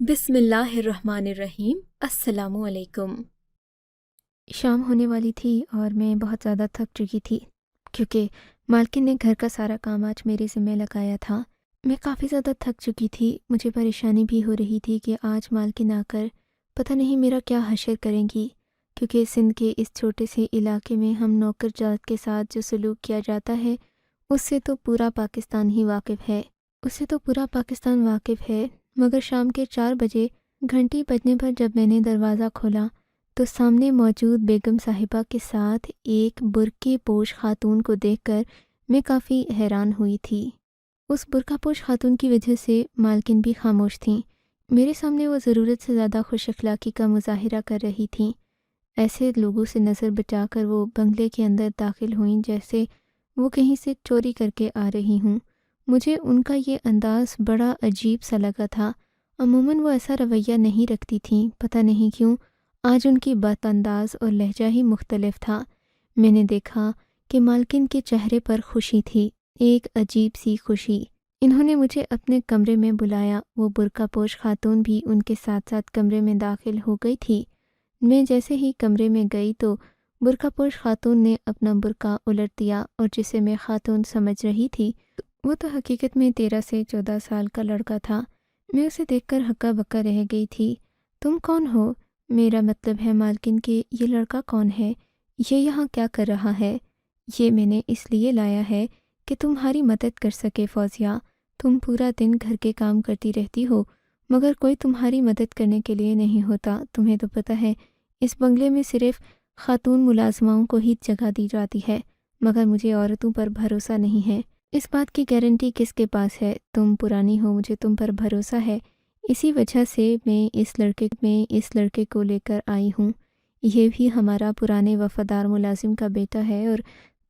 بسم اللہ الرحمن الرحیم۔ السلام علیکم۔ شام ہونے والی تھی اور میں بہت زیادہ تھک چکی تھی کیونکہ مالکن نے گھر کا سارا کام آج میرے ذمہ لگایا تھا۔ میں کافی زیادہ تھک چکی تھی، مجھے پریشانی بھی ہو رہی تھی کہ آج مالکن آ کر پتہ نہیں میرا کیا حشر کریں گی، کیونکہ سندھ کے اس چھوٹے سے علاقے میں ہم نوکر جات کے ساتھ جو سلوک کیا جاتا ہے اس سے تو پورا پاکستان ہی واقف ہے۔ مگر شام کے 4 بجے گھنٹی بجنے پر جب میں نے دروازہ کھولا تو سامنے موجود بیگم صاحبہ کے ساتھ ایک برقع پوش خاتون کو دیکھ کر میں کافی حیران ہوئی تھی۔ اس برقع پوش خاتون کی وجہ سے مالکن بھی خاموش تھیں۔ میرے سامنے وہ ضرورت سے زیادہ خوش اخلاقی کا مظاہرہ کر رہی تھیں۔ ایسے لوگوں سے نظر بچا کر وہ بنگلے کے اندر داخل ہوئیں جیسے وہ کہیں سے چوری کر کے آ رہی ہوں۔ مجھے ان کا یہ انداز بڑا عجیب سا لگا تھا۔ عموماً وہ ایسا رویہ نہیں رکھتی تھیں، پتہ نہیں کیوں آج ان کی بات انداز اور لہجہ ہی مختلف تھا۔ میں نے دیکھا کہ مالکن کے چہرے پر خوشی تھی، ایک عجیب سی خوشی۔ انہوں نے مجھے اپنے کمرے میں بلایا۔ وہ برقع پوش خاتون بھی ان کے ساتھ ساتھ کمرے میں داخل ہو گئی تھی۔ میں جیسے ہی کمرے میں گئی تو برقع پوش خاتون نے اپنا برقع الٹ دیا اور جسے میں خاتون سمجھ رہی تھی وہ تو حقیقت میں 13 سے 14 سال کا لڑکا تھا۔ میں اسے دیکھ کر ہکا بکا رہ گئی تھی۔ تم کون ہو؟ میرا مطلب ہے مالکن کہ یہ لڑکا کون ہے؟ یہ یہاں کیا کر رہا ہے؟ یہ میں نے اس لیے لایا ہے کہ تمہاری مدد کر سکے فوزیہ۔ تم پورا دن گھر کے کام کرتی رہتی ہو مگر کوئی تمہاری مدد کرنے کے لیے نہیں ہوتا۔ تمہیں تو پتہ ہے اس بنگلے میں صرف خاتون ملازماؤں کو ہی جگہ دی جاتی ہے، مگر مجھے عورتوں پر بھروسہ نہیں ہے۔ اس بات کی گارنٹی کس کے پاس ہے؟ تم پرانی ہو، مجھے تم پر بھروسہ ہے، اسی وجہ سے میں اس لڑکے کو لے کر آئی ہوں۔ یہ بھی ہمارا پرانے وفادار ملازم کا بیٹا ہے اور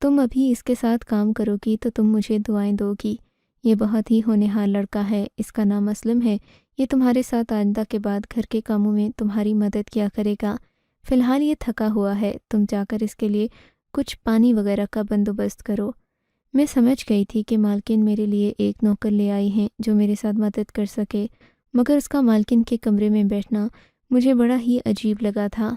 تم ابھی اس کے ساتھ کام کرو گی تو تم مجھے دعائیں دو گی۔ یہ بہت ہی ہونہار لڑکا ہے، اس کا نام اسلم ہے۔ یہ تمہارے ساتھ آئندہ کے بعد گھر کے کاموں میں تمہاری مدد کیا کرے گا۔ فی الحال یہ تھکا ہوا ہے، تم جا کر اس کے لیے کچھ پانی وغیرہ کا بندوبست کرو۔ میں سمجھ گئی تھی کہ مالکن میرے لیے ایک نوکر لے آئی ہیں جو میرے ساتھ مدد کر سکے، مگر اس کا مالکن کے کمرے میں بیٹھنا مجھے بڑا ہی عجیب لگا تھا۔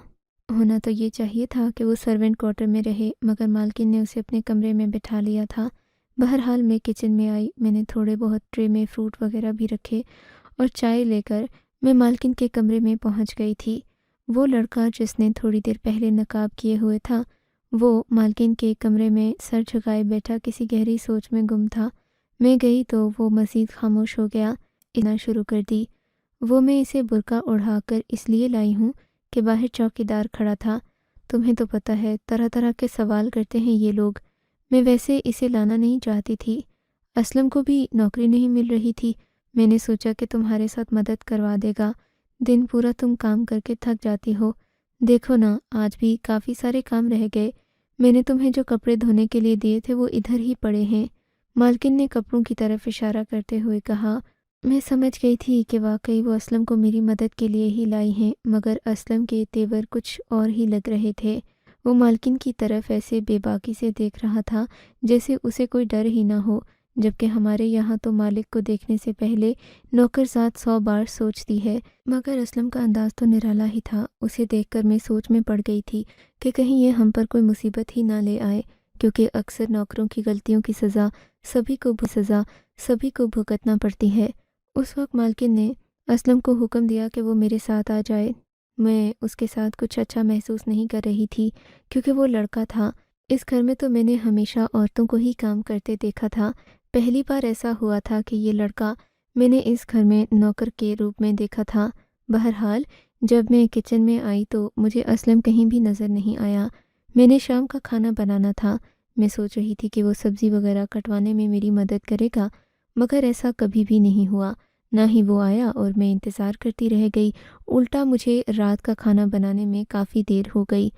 ہونا تو یہ چاہیے تھا کہ وہ سرونٹ کوارٹر میں رہے، مگر مالکن نے اسے اپنے کمرے میں بٹھا لیا تھا۔ بہرحال میں کچن میں آئی، میں نے تھوڑے بہت ٹرے میں فروٹ وغیرہ بھی رکھے اور چائے لے کر میں مالکن کے کمرے میں پہنچ گئی تھی۔ وہ لڑکا جس نے تھوڑی دیر پہلے نقاب کیے ہوئے تھا وہ مالکن کے کمرے میں سر جھکائے بیٹھا کسی گہری سوچ میں گم تھا۔ میں گئی تو وہ مزید خاموش ہو گیا، اتنا شروع کر دی۔ میں اسے برقع اڑھا کر اس لیے لائی ہوں کہ باہر چوکیدار کھڑا تھا۔ تمہیں تو پتہ ہے طرح طرح کے سوال کرتے ہیں یہ لوگ۔ میں ویسے اسے لانا نہیں چاہتی تھی، اسلم کو بھی نوکری نہیں مل رہی تھی۔ میں نے سوچا کہ تمہارے ساتھ مدد کروا دے گا، دن پورا تم کام کر کے تھک جاتی ہو۔ دیکھو نا آج بھی کافی سارے کام رہ گئے، میں نے تمہیں جو کپڑے دھونے کے لیے دیے تھے وہ ادھر ہی پڑے ہیں۔ مالکن نے کپڑوں کی طرف اشارہ کرتے ہوئے کہا۔ میں سمجھ گئی تھی کہ واقعی وہ اسلم کو میری مدد کے لیے ہی لائی ہیں، مگر اسلم کے تیور کچھ اور ہی لگ رہے تھے۔ وہ مالکن کی طرف ایسے بے باکی سے دیکھ رہا تھا جیسے اسے کوئی ڈر ہی نہ ہو، جبکہ ہمارے یہاں تو مالک کو دیکھنے سے پہلے نوکرزاد 100 بار سوچتی ہے۔ مگر اسلم کا انداز تو نرالا ہی تھا۔ اسے دیکھ کر میں سوچ میں پڑ گئی تھی کہ کہیں یہ ہم پر کوئی مصیبت ہی نہ لے آئے، کیونکہ اکثر نوکروں کی غلطیوں کی سزا سبھی کو بھگتنا پڑتی ہے۔ اس وقت مالکن نے اسلم کو حکم دیا کہ وہ میرے ساتھ آ جائے۔ میں اس کے ساتھ کچھ اچھا محسوس نہیں کر رہی تھی کیونکہ وہ لڑکا تھا۔ اس گھر میں تو میں نے ہمیشہ عورتوں کو ہی کام کرتے دیکھا تھا، پہلی بار ایسا ہوا تھا کہ یہ لڑکا میں نے اس گھر میں نوکر کے روپ میں دیکھا تھا۔ بہرحال جب میں کچن میں آئی تو مجھے اسلم کہیں بھی نظر نہیں آیا۔ میں نے شام کا کھانا بنانا تھا، میں سوچ رہی تھی کہ وہ سبزی وغیرہ کٹوانے میں میری مدد کرے گا، مگر ایسا کبھی بھی نہیں ہوا، نہ ہی وہ آیا اور میں انتظار کرتی رہ گئی۔ الٹا مجھے رات کا کھانا بنانے میں کافی دیر ہو گئی۔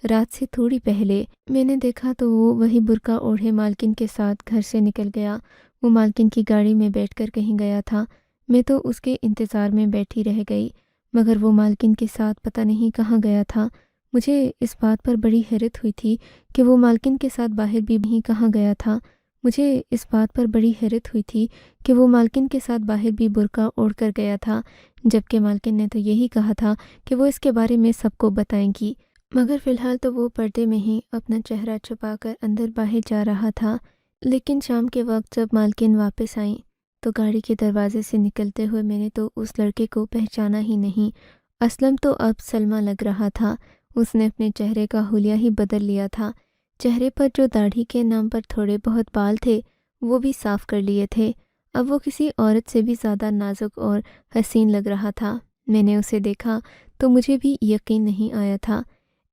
رات سے تھوڑی پہلے میں نے دیکھا تو وہ وہی برقع اوڑھے مالکن کے ساتھ گھر سے نکل گیا۔ وہ مالکن کی گاڑی میں بیٹھ کر کہیں گیا تھا، میں تو اس کے انتظار میں بیٹھی رہ گئی، مگر وہ مالکن کے ساتھ پتہ نہیں کہاں گیا تھا۔ مجھے اس بات پر بڑی حیرت ہوئی تھی کہ وہ مالکن کے ساتھ باہر بھی کہاں گیا تھا۔ مجھے اس بات پر بڑی حیرت ہوئی تھی کہ وہ مالکن کے ساتھ باہر بھی برقع اوڑھ کر گیا تھا، جبکہ مالکن نے تو یہی کہا تھا کہ وہ اس کے بارے میں سب کو بتائیں گی، مگر فی الحال تو وہ پردے میں ہی اپنا چہرہ چھپا کر اندر باہر جا رہا تھا۔ لیکن شام کے وقت جب مالکن واپس آئیں تو گاڑی کے دروازے سے نکلتے ہوئے میں نے تو اس لڑکے کو پہچانا ہی نہیں۔ اسلم تو اب سلمہ لگ رہا تھا، اس نے اپنے چہرے کا حلیہ ہی بدل لیا تھا۔ چہرے پر جو داڑھی کے نام پر تھوڑے بہت بال تھے وہ بھی صاف کر لیے تھے، اب وہ کسی عورت سے بھی زیادہ نازک اور حسین لگ رہا تھا۔ میں نے اسے دیکھا تو مجھے بھی یقین نہیں آیا تھا،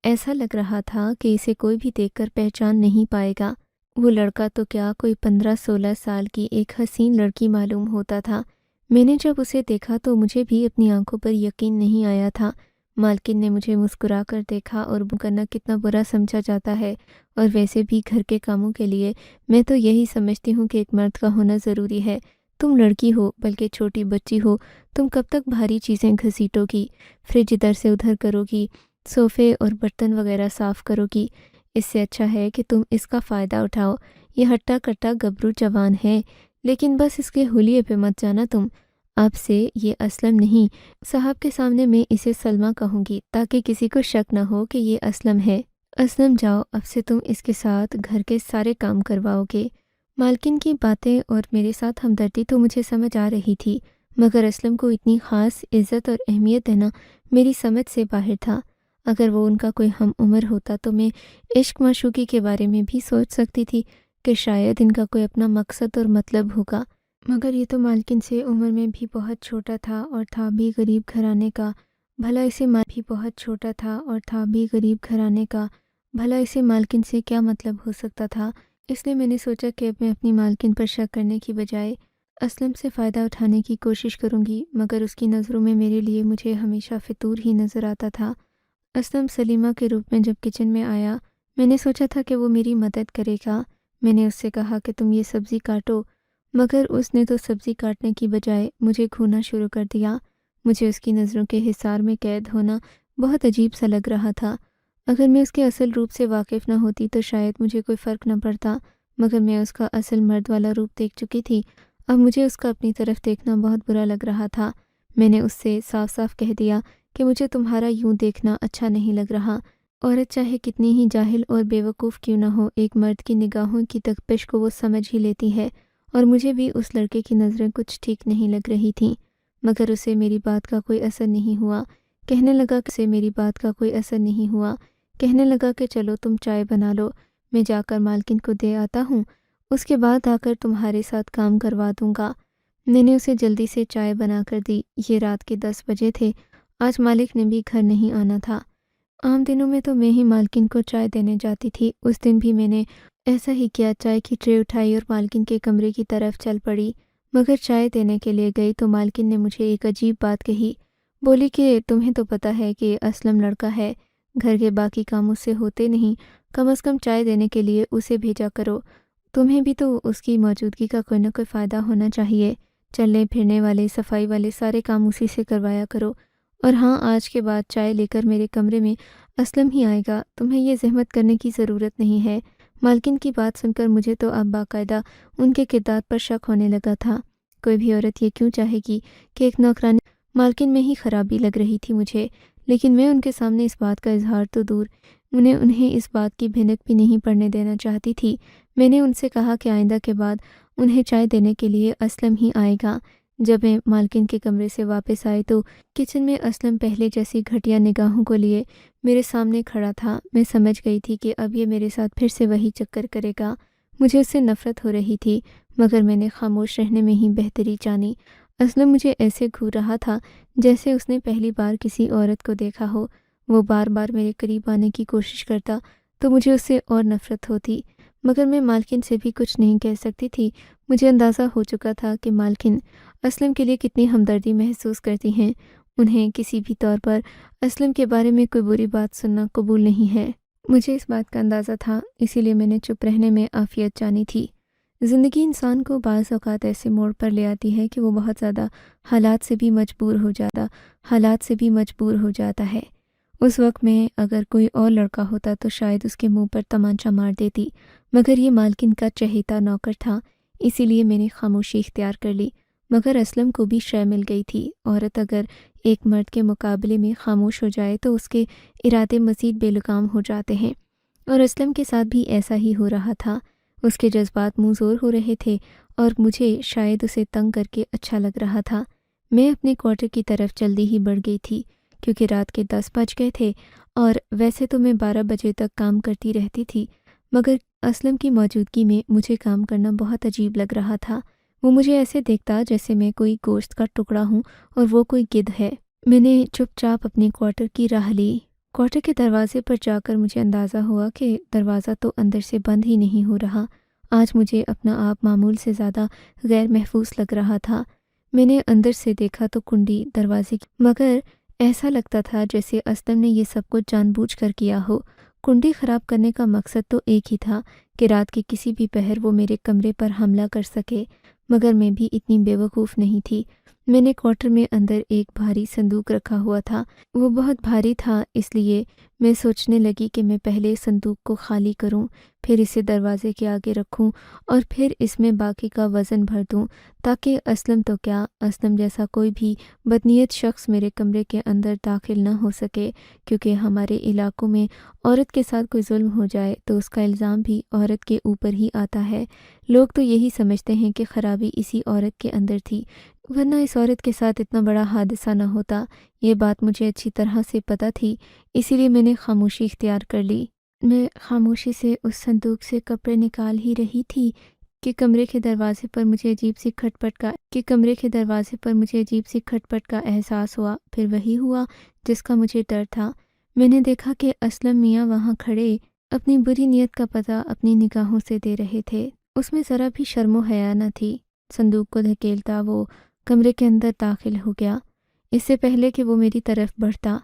ایسا لگ رہا تھا کہ اسے کوئی بھی دیکھ کر پہچان نہیں پائے گا۔ وہ لڑکا تو کیا کوئی 15-16 سال کی ایک حسین لڑکی معلوم ہوتا تھا۔ میں نے جب اسے دیکھا تو مجھے بھی اپنی آنکھوں پر یقین نہیں آیا تھا۔ مالکن نے مجھے مسکرا کر دیکھا، اور کرنا کتنا برا سمجھا جاتا ہے، اور ویسے بھی گھر کے کاموں کے لیے میں تو یہی سمجھتی ہوں کہ ایک مرد کا ہونا ضروری ہے۔ تم لڑکی ہو، بلکہ چھوٹی بچی ہو، تم کب تک بھاری چیزیں گھسیٹو گی، فریج ادھر سے ادھر کرو گی، صوفے اور برتن وغیرہ صاف کرو گی؟ اس سے اچھا ہے کہ تم اس کا فائدہ اٹھاؤ۔ یہ ہٹا کٹا گبرو جوان ہے، لیکن بس اس کے حلیے پہ مت جانا تم۔ اب سے یہ اسلم نہیں، صاحب کے سامنے میں اسے سلمہ کہوں گی تاکہ کسی کو شک نہ ہو کہ یہ اسلم ہے۔ اسلم جاؤ، اب سے تم اس کے ساتھ گھر کے سارے کام کرواؤ گے۔ مالکن کی باتیں اور میرے ساتھ ہمدردی تو مجھے سمجھ آ رہی تھی، مگر اسلم کو اتنی خاص عزت اور اہمیت دینا میری سمجھ سے باہر تھا۔ اگر وہ ان کا کوئی ہم عمر ہوتا تو میں عشق معشوقی کے بارے میں بھی سوچ سکتی تھی کہ شاید ان کا کوئی اپنا مقصد اور مطلب ہوگا، مگر یہ تو مالکن سے عمر میں بھی بہت چھوٹا تھا اور تھا بھی غریب گھرانے کا۔ بھلا اسے مالکن سے کیا مطلب ہو سکتا تھا؟ اس لیے میں نے سوچا کہ اب میں اپنی مالکن پر شک کرنے کی بجائے اسلم سے فائدہ اٹھانے کی کوشش کروں گی، مگر اس کی نظروں میں میرے لیے مجھے ہمیشہ فطور ہی نظر آتا تھا۔ اسلم سلیمہ کے روپ میں جب کچن میں آیا، میں نے سوچا تھا کہ وہ میری مدد کرے گا۔ میں نے اس سے کہا کہ تم یہ سبزی کاٹو، مگر اس نے تو سبزی کاٹنے کی بجائے مجھے گھونا شروع کر دیا۔ مجھے اس کی نظروں کے حصار میں قید ہونا بہت عجیب سا لگ رہا تھا۔ اگر میں اس کے اصل روپ سے واقف نہ ہوتی تو شاید مجھے کوئی فرق نہ پڑتا، مگر میں اس کا اصل مرد والا روپ دیکھ چکی تھی۔ اب مجھے اس کا اپنی طرف دیکھنا بہت برا لگ رہا تھا۔ میں نے اس سے صاف صاف کہہ دیا کہ مجھے تمہارا یوں دیکھنا اچھا نہیں لگ رہا۔ عورت چاہے کتنی ہی جاہل اور بے وقوف کیوں نہ ہو، ایک مرد کی نگاہوں کی تپش کو وہ سمجھ ہی لیتی ہے، اور مجھے بھی اس لڑکے کی نظریں کچھ ٹھیک نہیں لگ رہی تھیں، مگر اسے میری بات کا کوئی اثر نہیں ہوا۔ کہنے لگا کہ چلو تم چائے بنا لو، میں جا کر مالکن کو دے آتا ہوں، اس کے بعد آ کر تمہارے ساتھ کام کروا دوں گا۔ میں نے اسے جلدی سے چائے بنا کر دی۔ یہ رات کے 10 بجے تھے، آج مالک نے بھی گھر نہیں آنا تھا۔ عام دنوں میں تو میں ہی مالکن کو چائے دینے جاتی تھی، اس دن بھی میں نے ایسا ہی کیا، چائے کی ٹرے اٹھائی اور مالکن کے کمرے کی طرف چل پڑی، مگر چائے دینے کے لیے گئی تو مالکن نے مجھے ایک عجیب بات کہی، بولی کہ تمہیں تو پتہ ہے کہ اسلم لڑکا ہے، گھر کے باقی کام اس سے ہوتے نہیں، کم از کم چائے دینے کے لیے اسے بھیجا کرو، تمہیں بھی تو اس کی موجودگی کا کوئی نہ کوئی فائدہ ہونا چاہیے، چلنے پھرنے والے، صفائی والے سارے کام اسی سے کروایا کرو، اور ہاں آج کے بعد چائے لے کر میرے کمرے میں اسلم ہی آئے گا، تمہیں یہ زحمت کرنے کی ضرورت نہیں ہے۔ مالکن کی بات سن کر مجھے تو اب باقاعدہ ان کے کردار پر شک ہونے لگا تھا۔ کوئی بھی عورت یہ کیوں چاہے گی کہ ایک نوکرانی مالکن میں ہی خرابی لگ رہی تھی مجھے، لیکن میں ان کے سامنے اس بات کا اظہار تو دور، انہیں اس بات کی بھنک بھی نہیں پڑنے دینا چاہتی تھی۔ میں نے ان سے کہا کہ آئندہ کے بعد انہیں چائے دینے کے لیے اسلم ہی آئے گا۔ جب میں مالکن کے کمرے سے واپس آئی تو کچن میں اسلم پہلے جیسی گھٹیا نگاہوں کو لیے میرے سامنے کھڑا تھا۔ میں سمجھ گئی تھی کہ اب یہ میرے ساتھ پھر سے وہی چکر کرے گا۔ مجھے اس سے نفرت ہو رہی تھی، مگر میں نے خاموش رہنے میں ہی بہتری جانی۔ اسلم مجھے ایسے گھور رہا تھا جیسے اس نے پہلی بار کسی عورت کو دیکھا ہو۔ وہ بار بار میرے قریب آنے کی کوشش کرتا تو مجھے اس سے اور نفرت ہوتی، مگر میں مالکن سے بھی کچھ نہیں کہہ سکتی تھی۔ مجھے اندازہ ہو چکا تھا کہ مالکن اسلم کے لیے کتنی ہمدردی محسوس کرتی ہیں، انہیں کسی بھی طور پر اسلم کے بارے میں کوئی بری بات سننا قبول نہیں ہے۔ مجھے اس بات کا اندازہ تھا، اسی لیے میں نے چپ رہنے میں عافیت جانی تھی۔ زندگی انسان کو بعض اوقات ایسے موڑ پر لے آتی ہے کہ وہ بہت زیادہ حالات سے بھی مجبور ہو جاتا ہے۔ اس وقت میں اگر کوئی اور لڑکا ہوتا تو شاید اس کے منہ پر تمانچہ مار دیتی، مگر یہ مالکن کا چہیتا نوکر تھا، اسی لیے میں نے خاموشی اختیار کر لی۔ مگر اسلم کو بھی شے مل گئی تھی۔ عورت اگر ایک مرد کے مقابلے میں خاموش ہو جائے تو اس کے ارادے مزید بے لگام ہو جاتے ہیں، اور اسلم کے ساتھ بھی ایسا ہی ہو رہا تھا۔ اس کے جذبات منہ زور ہو رہے تھے اور مجھے شاید اسے تنگ کر کے اچھا لگ رہا تھا۔ میں اپنے کوارٹر کی طرف جلدی ہی بڑھ گئی تھی کیونکہ رات کے 10 بج گئے تھے، اور ویسے تو میں 12 بجے تک کام کرتی رہتی تھی، مگر اسلم کی موجودگی میں مجھے کام کرنا بہت عجیب لگ رہا تھا۔ وہ مجھے ایسے دیکھتا جیسے میں کوئی گوشت کا ٹکڑا ہوں اور وہ کوئی گدھ ہے۔ میں نے چپ چاپ اپنے کوارٹر کی راہ لی۔ کوارٹر کے دروازے پر جا کر مجھے اندازہ ہوا کہ دروازہ تو اندر سے بند ہی نہیں ہو رہا۔ آج مجھے اپنا آپ معمول سے زیادہ غیر محفوظ لگ رہا تھا۔ میں نے اندر سے دیکھا تو کنڈی دروازے کی، مگر ایسا لگتا تھا جیسے اسلم نے یہ سب کچھ جان بوجھ کر کیا ہو۔ کنڈی خراب کرنے کا مقصد تو ایک ہی تھا کہ رات کے کسی بھی پہر وہ میرے کمرے پر حملہ کر سکے، مگر میں بھی اتنی بے وقوف نہیں تھی۔ میں نے کوارٹر میں اندر ایک بھاری صندوق رکھا ہوا تھا۔ وہ بہت بھاری تھا، اس لیے میں سوچنے لگی کہ میں پہلے صندوق کو خالی کروں، پھر اسے دروازے کے آگے رکھوں اور پھر اس میں باقی کا وزن بھر دوں، تاکہ اسلم تو کیا، اسلم جیسا کوئی بھی بدنیت شخص میرے کمرے کے اندر داخل نہ ہو سکے، کیونکہ ہمارے علاقوں میں عورت کے ساتھ کوئی ظلم ہو جائے تو اس کا الزام بھی عورت کے اوپر ہی آتا ہے۔ لوگ تو یہی سمجھتے ہیں کہ خرابی اسی عورت کے اندر تھی، ورنہ اس عورت کے ساتھ اتنا بڑا حادثہ نہ ہوتا۔ یہ بات مجھے اچھی طرح سے پتہ تھی، اسی لیے میں نے خاموشی اختیار کر لی۔ میں خاموشی سے اس صندوق سے کپڑے نکال ہی رہی تھی کہ کمرے کے دروازے پر مجھے عجیب سی کھٹ پٹ کا احساس ہوا۔ پھر وہی ہوا جس کا مجھے ڈر تھا۔ میں نے دیکھا کہ اسلم میاں وہاں کھڑے اپنی بری نیت کا پتہ اپنی نگاہوں سے دے رہے تھے۔ اس میں ذرا بھی شرم و حیا نہ تھی۔ صندوق کو دھکیلتا وہ کمرے کے اندر داخل ہو گیا۔ اس سے پہلے کہ وہ میری طرف بڑھتا،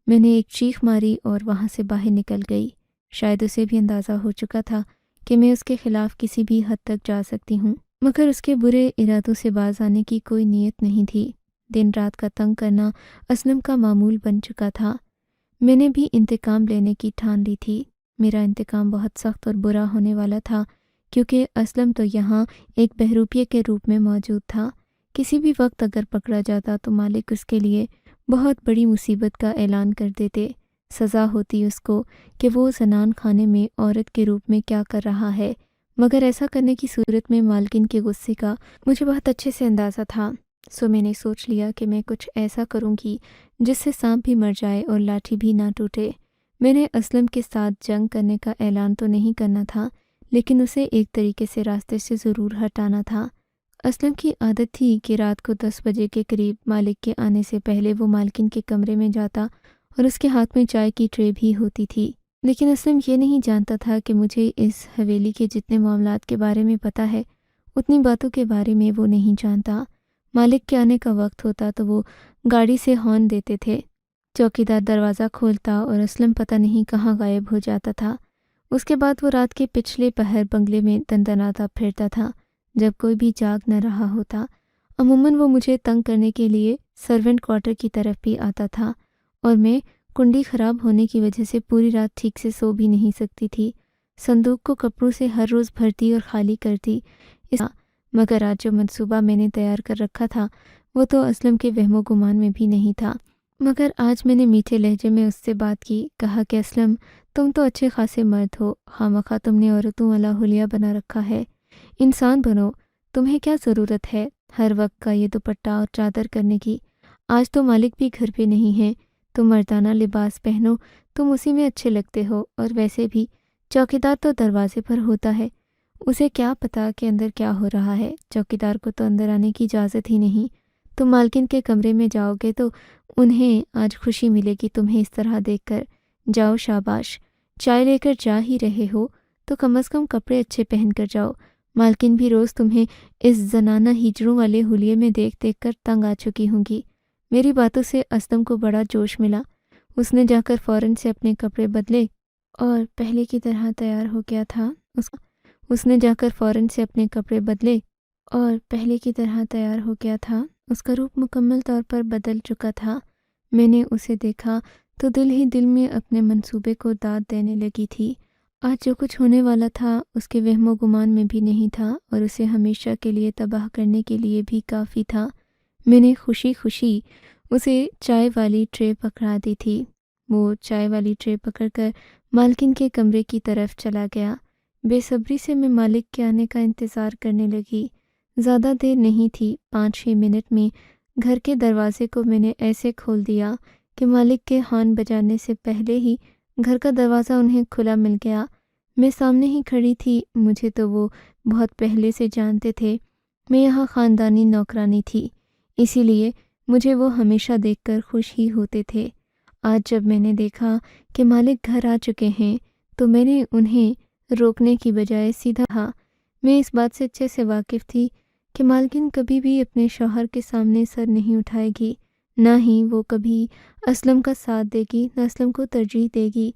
میں نے ایک چیخ ماری اور وہاں سے باہر نکل گئی۔ شاید اسے بھی اندازہ ہو چکا تھا کہ میں اس کے خلاف کسی بھی حد تک جا سکتی ہوں، مگر اس کے برے ارادوں سے باز آنے کی کوئی نیت نہیں تھی۔ دن رات کا تنگ کرنا اسلم کا معمول بن چکا تھا۔ میں نے بھی انتقام لینے کی ٹھان لی تھی۔ میرا انتقام بہت سخت اور برا ہونے والا تھا، کیونکہ اسلم تو یہاں ایک بہروپیے کے روپ میں موجود تھا۔ کسی بھی وقت اگر پکڑا جاتا تو مالک اس کے لیے بہت بڑی مصیبت کا اعلان کر دیتے۔ سزا ہوتی اس کو کہ وہ زنان خانے میں عورت کے روپ میں کیا کر رہا ہے، مگر ایسا کرنے کی صورت میں مالکن کے غصے کا مجھے بہت اچھے سے اندازہ تھا۔ سو میں نے سوچ لیا کہ میں کچھ ایسا کروں گی جس سے سانپ بھی مر جائے اور لاٹھی بھی نہ ٹوٹے۔ میں نے اسلم کے ساتھ جنگ کرنے کا اعلان تو نہیں کرنا تھا، لیکن اسے ایک طریقے سے راستے سے ضرور ہٹانا تھا۔ اسلم کی عادت تھی کہ رات کو 10 بجے کے قریب مالک کے آنے سے پہلے وہ مالکن کے کمرے میں جاتا اور اس کے ہاتھ میں چائے کی ٹرے بھی ہوتی تھی۔ لیکن اسلم یہ نہیں جانتا تھا کہ مجھے اس حویلی کے جتنے معاملات کے بارے میں پتہ ہے، اتنی باتوں کے بارے میں وہ نہیں جانتا۔ مالک کے آنے کا وقت ہوتا تو وہ گاڑی سے ہارن دیتے تھے، چوکیدار دروازہ کھولتا اور اسلم پتہ نہیں کہاں غائب ہو جاتا تھا۔ اس کے بعد وہ رات کے پچھلے پہر بنگلے میں دندناتا پھرتا تھا جب کوئی بھی جاگ نہ رہا ہوتا۔ عموماً وہ مجھے تنگ کرنے کے لیے سرونٹ کوارٹر کی طرف بھی آتا تھا، اور میں کنڈی خراب ہونے کی وجہ سے پوری رات ٹھیک سے سو بھی نہیں سکتی تھی۔ صندوق کو کپڑوں سے ہر روز بھرتی اور خالی کرتی، مگر آج جو منصوبہ میں نے تیار کر رکھا تھا وہ تو اسلم کے وہم و گمان میں بھی نہیں تھا۔ مگر آج میں نے میٹھے لہجے میں اس سے بات کی، کہا کہ اسلم، تم تو اچھے خاصے مرد ہو، خواہ تم نے عورتوں والا حلیہ بنا رکھا ہے۔ انسان بنو، تمہیں کیا ضرورت ہے ہر وقت کا یہ دوپٹہ اور چادر کرنے کی؟ آج تو مالک بھی گھر پہ نہیں ہے، تم مردانہ لباس پہنو، تم اسی میں اچھے لگتے ہو، اور ویسے بھی چوکیدار تو دروازے پر ہوتا ہے، اسے کیا پتا کہ اندر کیا ہو رہا ہے؟ چوکیدار کو تو اندر آنے کی اجازت ہی نہیں۔ تم مالکن کے کمرے میں جاؤ گے تو انہیں آج خوشی ملے گی تمہیں اس طرح دیکھ کر۔ جاؤ، شاباش، چائے لے کر جا ہی رہے ہو تو کم از کم کپڑے اچھے پہن کر جاؤ۔ مالکن بھی روز تمہیں اس زنانہ ہیجڑوں والے حلیے میں دیکھ دیکھ کر تنگ آ چکی ہوں گی۔ میری باتوں سے اسلم کو بڑا جوش ملا۔ اس نے جا کر فوراً سے اپنے کپڑے بدلے اور پہلے کی طرح تیار ہو گیا تھا۔ اس کا روپ مکمل طور پر بدل چکا تھا۔ میں نے اسے دیکھا تو دل ہی دل میں اپنے منصوبے کو داد دینے لگی تھی۔ آج جو کچھ ہونے والا تھا اس کے وہم و گمان میں بھی نہیں تھا، اور اسے ہمیشہ کے لیے تباہ کرنے کے لیے بھی کافی تھا۔ میں نے خوشی خوشی اسے چائے والی ٹرے پکڑا دی تھی۔ وہ چائے والی ٹرے پکڑ کر مالکن کے کمرے کی طرف چلا گیا۔ بے صبری سے میں مالک کے آنے کا انتظار کرنے لگی۔ زیادہ دیر نہیں تھی، 5-6 منٹ میں گھر کے دروازے کو میں نے ایسے کھول دیا کہ مالک کے ہارن بجانے سے پہلے ہی گھر کا دروازہ انہیں کھلا مل گیا۔ میں سامنے ہی کھڑی تھی، مجھے تو وہ بہت پہلے سے جانتے تھے۔ میں یہاں خاندانی نوکرانی تھی، اسی لیے مجھے وہ ہمیشہ دیکھ کر خوش ہی ہوتے تھے۔ آج جب میں نے دیکھا کہ مالک گھر آ چکے ہیں تو میں نے انہیں روکنے کی بجائے سیدھا کہا۔ میں اس بات سے اچھے سے واقف تھی کہ مالکن کبھی بھی اپنے شوہر کے سامنے سر نہیں اٹھائے گی، نہ ہی وہ کبھی اسلم کا ساتھ دے گی، نہ اسلم کو ترجیح دے گی۔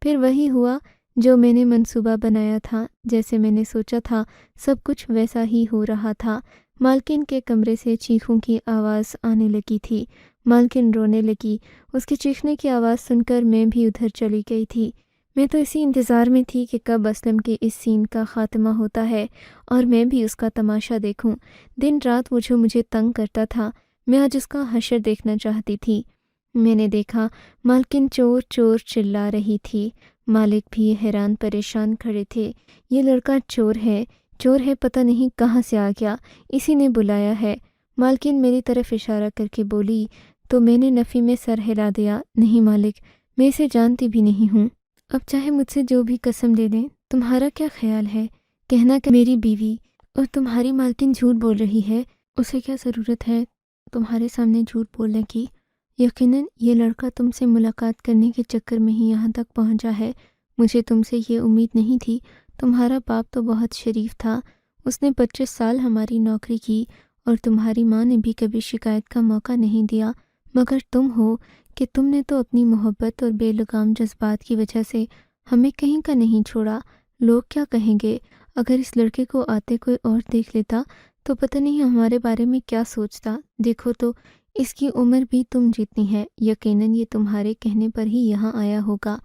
پھر وہی ہوا جو میں نے منصوبہ بنایا تھا، جیسے میں نے سوچا تھا سب کچھ ویسا ہی ہو رہا تھا۔ مالکن کے کمرے سے چیخوں کی آواز آنے لگی تھی۔ مالکن رونے لگی۔ اس کے چیخنے کی آواز سن کر میں بھی ادھر چلی گئی تھی۔ میں تو اسی انتظار میں تھی کہ کب اسلم کے اس سین کا خاتمہ ہوتا ہے اور میں بھی اس کا تماشا دیکھوں۔ دن رات وہ جو مجھے تنگ کرتا تھا، میں آج اس کا حشر دیکھنا چاہتی تھی۔ میں نے دیکھا مالکن چور چور چلا رہی تھی۔ مالک بھی حیران پریشان کھڑے تھے۔ یہ لڑکا چور ہے، پتہ نہیں کہاں سے آ گیا، اسی نے بلایا ہے۔ مالکن میری طرف اشارہ کر کے بولی تو میں نے نفی میں سر ہلا دیا۔ نہیں مالک، میں اسے جانتی بھی نہیں ہوں۔ اب چاہے مجھ سے جو بھی قسم دے دیں، تمہارا کیا خیال ہے؟ کہنا کہ میری بیوی اور تمہاری مالکن جھوٹ بول رہی ہے، اسے کیا ضرورت ہے تمہارے سامنے جھوٹ بولنے کی؟ یقیناً یہ لڑکا تم سے ملاقات کرنے کے چکر میں ہی یہاں تک پہنچا ہے۔ مجھے تم سے یہ امید نہیں تھی۔ تمہارا باپ تو بہت شریف تھا، اس نے 25 سال ہماری نوکری کی، اور تمہاری ماں نے بھی کبھی شکایت کا موقع نہیں دیا، مگر تم ہو کہ تم نے تو اپنی محبت اور بے لگام جذبات کی وجہ سے ہمیں کہیں کا نہیں چھوڑا۔ لوگ کیا کہیں گے؟ اگر اس لڑکے کو آتے کوئی اور دیکھ لیتا تو پتہ نہیں ہمارے بارے میں کیا سوچتا۔ دیکھو تو اس کی عمر بھی تم جتنی ہے، یقیناً یہ تمہارے کہنے پر ہی یہاں آیا ہوگا۔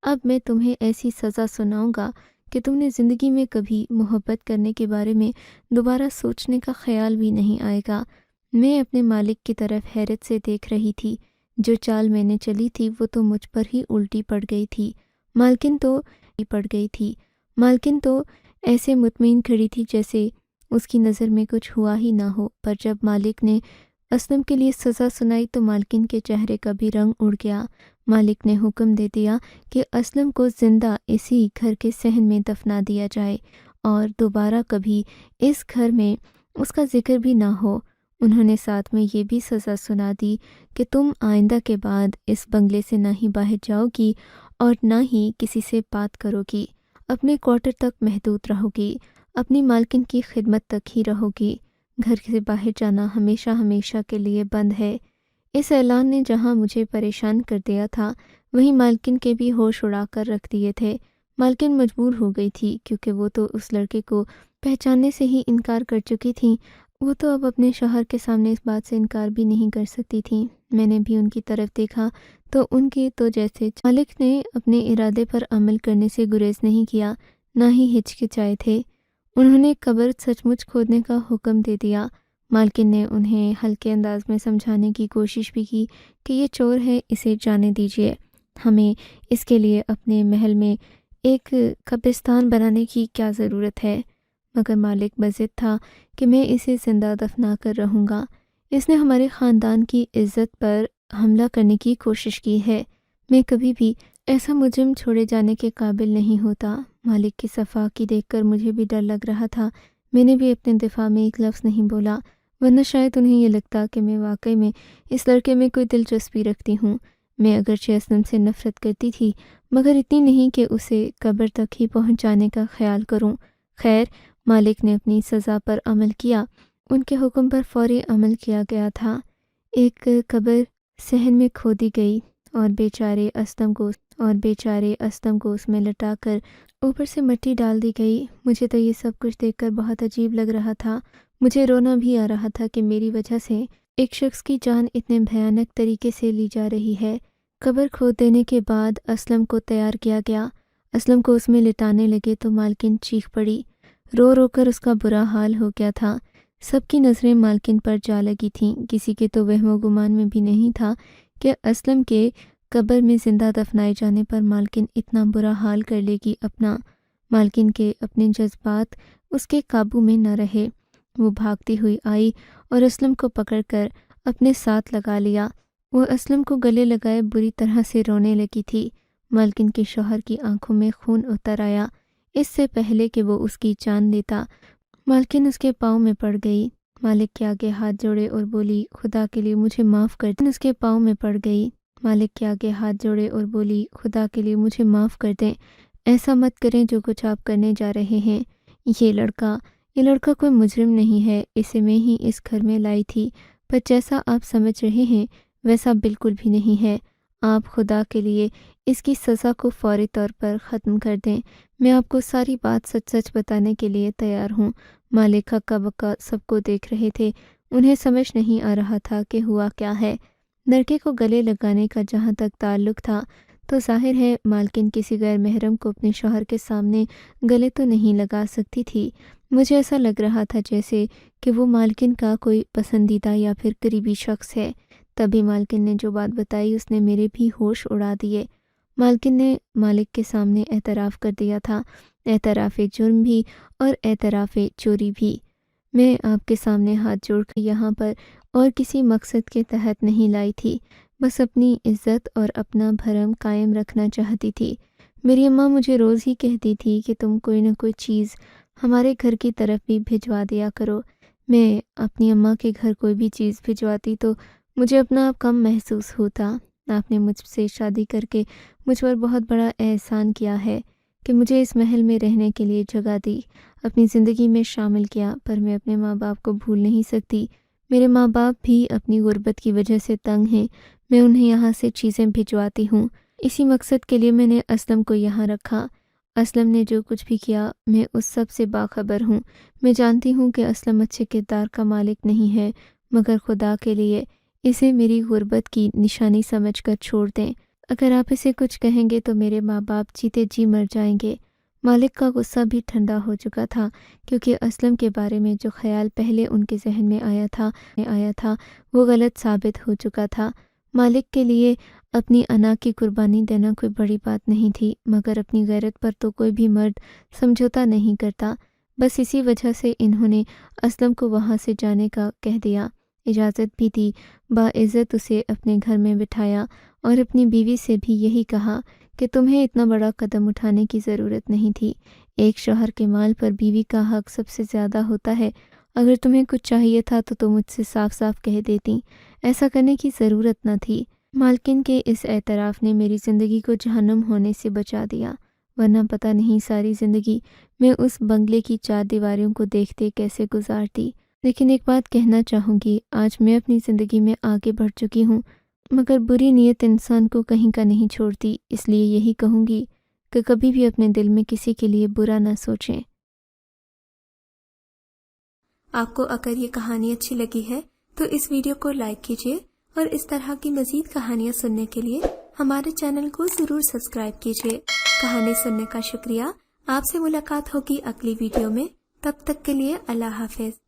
اب میں تمہیں ایسی سزا سناؤں گا کہ تم نے زندگی میں کبھی محبت کرنے کے بارے میں دوبارہ سوچنے کا خیال بھی نہیں آئے گا۔ میں اپنے مالک کی طرف حیرت سے دیکھ رہی تھی۔ جو چال میں نے چلی تھی وہ تو مجھ پر ہی الٹی پڑ گئی تھی۔ مالکن تو ایسے مطمئن کھڑی تھی جیسے اس کی نظر میں کچھ ہوا ہی نہ ہو، پر جب مالک نے اسلم کے لیے سزا سنائی تو مالکن کے چہرے کا بھی رنگ اڑ گیا۔ مالک نے حکم دے دیا کہ اسلم کو زندہ اسی گھر کے صحن میں دفنا دیا جائے اور دوبارہ کبھی اس گھر میں اس کا ذکر بھی نہ ہو۔ انہوں نے ساتھ میں یہ بھی سزا سنا دی کہ تم آئندہ کے بعد اس بنگلے سے نہ ہی باہر جاؤ گی اور نہ ہی کسی سے بات کرو گی، اپنے کوارٹر تک محدود رہو گی، اپنی مالکن کی خدمت تک ہی رہو گی، گھر سے باہر جانا ہمیشہ ہمیشہ کے لیے بند ہے۔ اس اعلان نے جہاں مجھے پریشان کر دیا تھا، وہیں مالکن کے بھی ہوش اڑا کر رکھ دیے تھے۔ مالکن مجبور ہو گئی تھی کیونکہ وہ تو اس لڑکے کو پہچاننے سے ہی انکار کر چکی تھیں۔ وہ تو اب اپنے شوہر کے سامنے اس بات سے انکار بھی نہیں کر سکتی تھیں۔ میں نے بھی ان کی طرف دیکھا تو ان کی تو جیسے مالک نے اپنے ارادے پر عمل کرنے سے گریز نہیں کیا، نہ ہی ہچکچائے تھے۔ انہوں نے قبر سچ مچ کھودنے کا حکم دے دیا۔ مالکن نے انہیں ہلکے انداز میں سمجھانے کی کوشش بھی کی کہ یہ چور ہے، اسے جانے دیجیے، ہمیں اس کے لیے اپنے محل میں ایک قبرستان بنانے کی کیا ضرورت ہے، مگر مالک بضد تھا کہ میں اسے زندہ دفنا کر رہوں گا۔ اس نے ہمارے خاندان کی عزت پر حملہ کرنے کی کوشش کی ہے۔ میں کبھی بھی ایسا مجرم چھوڑے جانے کے قابل نہیں ہوتا۔ مالک کی صفاقی دیکھ کر مجھے بھی ڈر لگ رہا تھا۔ میں نے بھی اپنے دفاع میں ایک لفظ نہیں بولا، ورنہ شاید انہیں یہ لگتا کہ میں واقعی میں اس لڑکے میں کوئی دلچسپی رکھتی ہوں۔ میں اگرچہ اسلم سے نفرت کرتی تھی، مگر اتنی نہیں کہ اسے قبر تک ہی پہنچانے کا خیال کروں۔ خیر، مالک نے اپنی سزا پر عمل کیا۔ ان کے حکم پر فوری عمل کیا گیا تھا۔ ایک قبر صحن میں کھودی گئی اور بیچارے اسلم کو اس میں لٹا کر اوپر سے مٹی ڈال دی گئی۔ مجھے تو یہ سب کچھ دیکھ کر بہت عجیب لگ رہا تھا۔ مجھے رونا بھی آ رہا تھا کہ میری وجہ سے ایک شخص کی جان اتنے بھیانک طریقے سے لی جا رہی ہے۔ قبر کھود دینے کے بعد اسلم کو تیار کیا گیا۔ اسلم کو اس میں لٹانے لگے تو مالکن چیخ پڑی۔ رو رو کر اس کا برا حال ہو گیا تھا۔ سب کی نظریں مالکن پر جا لگی تھیں۔ کسی کے تو وہم و گمان میں بھی نہیں تھا کہ اسلم کے قبر میں زندہ دفنائے جانے پر مالکن اتنا برا حال کر لے گی مالکن کے اپنے جذبات اس کے قابو میں نہ رہے۔ وہ بھاگتی ہوئی آئی اور اسلم کو پکڑ کر اپنے ساتھ لگا لیا۔ وہ اسلم کو گلے لگائے بری طرح سے رونے لگی تھی۔ مالکن کے شوہر کی آنکھوں میں خون اتر آیا۔ اس سے پہلے کہ وہ اس کی جان لیتا، مالکن اس کے پاؤں میں پڑ گئی۔ مالک کے آگے ہاتھ جوڑے اور بولی، خدا کے لیے مجھے معاف کر دیں۔ اس کے پاؤں میں پڑ گئی۔ مالک کے آگے ہاتھ جوڑے اور بولی، خدا کے لیے مجھے معاف کر دیں۔ ایسا مت کریں جو کچھ آپ کرنے جا رہے ہیں۔ یہ لڑکا کوئی مجرم نہیں ہے۔ اسے میں ہی اس گھر میں لائی تھی، پر جیسا آپ سمجھ رہے ہیں ویسا بالکل بھی نہیں ہے۔ آپ خدا کے لیے اس کی سزا کو فوری طور پر ختم کر دیں۔ میں آپ کو ساری بات سچ سچ بتانے کے لیے تیار ہوں۔ مالک ہکا بکا سب کو دیکھ رہے تھے۔ انہیں سمجھ نہیں آ رہا تھا کہ ہوا کیا ہے۔ لڑکے کو گلے لگانے کا جہاں تک تعلق تھا تو ظاہر ہے مالکن کسی غیر محرم کو اپنے شوہر کے سامنے گلے تو نہیں لگا سکتی تھی۔ مجھے ایسا لگ رہا تھا جیسے کہ وہ مالکن کا کوئی پسندیدہ یا پھر قریبی شخص ہے۔ تبھی مالکن نے جو بات بتائی اس نے میرے بھی ہوش اڑا دیے۔ مالکن نے مالک کے سامنے اعتراف کر دیا تھا، اعتراف جرم بھی اور اعتراف چوری بھی۔ میں آپ کے سامنے ہاتھ جوڑ کر یہاں پر اور کسی مقصد کے تحت نہیں لائی تھی، بس اپنی عزت اور اپنا بھرم قائم رکھنا چاہتی تھی۔ میری اماں مجھے روز ہی کہتی تھی کہ تم کوئی نہ کوئی چیز ہمارے گھر کی طرف بھی بھجوا دیا کرو۔ میں اپنی اماں کے گھر کوئی بھی چیز بھجواتی تو مجھے اپنا آپ کم محسوس ہوتا۔ آپ نے مجھ سے شادی کر کے مجھ پر بہت بڑا احسان کیا ہے کہ مجھے اس محل میں رہنے کے لیے جگہ دی، اپنی زندگی میں شامل کیا، پر میں اپنے ماں باپ کو بھول نہیں سکتی۔ میرے ماں باپ بھی اپنی غربت کی وجہ سے تنگ ہیں۔ میں انہیں یہاں سے چیزیں بھجواتی ہوں۔ اسی مقصد کے لیے میں نے اسلم کو یہاں رکھا۔ اسلم نے جو کچھ بھی کیا میں اس سب سے باخبر ہوں۔ میں جانتی ہوں کہ اسلم اچھے کردار کا مالک نہیں ہے، مگر خدا کے لیے اسے میری غربت کی نشانی سمجھ کر چھوڑ دیں۔ اگر آپ اسے کچھ کہیں گے تو میرے ماں باپ جیتے جی مر جائیں گے۔ مالک کا غصہ بھی ٹھنڈا ہو چکا تھا، کیونکہ اسلم کے بارے میں جو خیال پہلے ان کے ذہن میں آیا تھا وہ غلط ثابت ہو چکا تھا۔ مالک کے لیے اپنی انا کی قربانی دینا کوئی بڑی بات نہیں تھی، مگر اپنی غیرت پر تو کوئی بھی مرد سمجھوتا نہیں کرتا۔ بس اسی وجہ سے انہوں نے اسلم کو وہاں سے جانے کا کہہ دیا، اجازت بھی دی، باعزت اسے اپنے گھر میں بٹھایا اور اپنی بیوی سے بھی یہی کہا کہ تمہیں اتنا بڑا قدم اٹھانے کی ضرورت نہیں تھی۔ ایک شوہر کے مال پر بیوی کا حق سب سے زیادہ ہوتا ہے۔ اگر تمہیں کچھ چاہیے تھا تو تم مجھ سے صاف صاف کہہ دیتی، ایسا کرنے کی ضرورت نہ تھی۔ مالکن کے اس اعتراف نے میری زندگی کو جہنم ہونے سے بچا دیا، ورنہ پتہ نہیں ساری زندگی میں اس بنگلے کی 4 دیواریوں کو دیکھتے کیسے گزارتی۔ لیکن ایک بات کہنا چاہوں گی، آج میں اپنی زندگی میں آگے بڑھ چکی ہوں، مگر بری نیت انسان کو کہیں کا نہیں چھوڑتی۔ اس لیے یہی کہوں گی کہ کبھی بھی اپنے دل میں کسی کے لیے برا نہ سوچیں۔ آپ کو اگر یہ کہانی اچھی لگی ہے تو اس ویڈیو کو لائک کیجیے اور اس طرح کی مزید کہانیاں سننے کے لیے ہمارے چینل کو ضرور سبسکرائب کیجیے۔ کہانی سننے کا شکریہ۔ آپ سے ملاقات ہوگی اگلی ویڈیو میں، تب تک کے لیے اللہ حافظ۔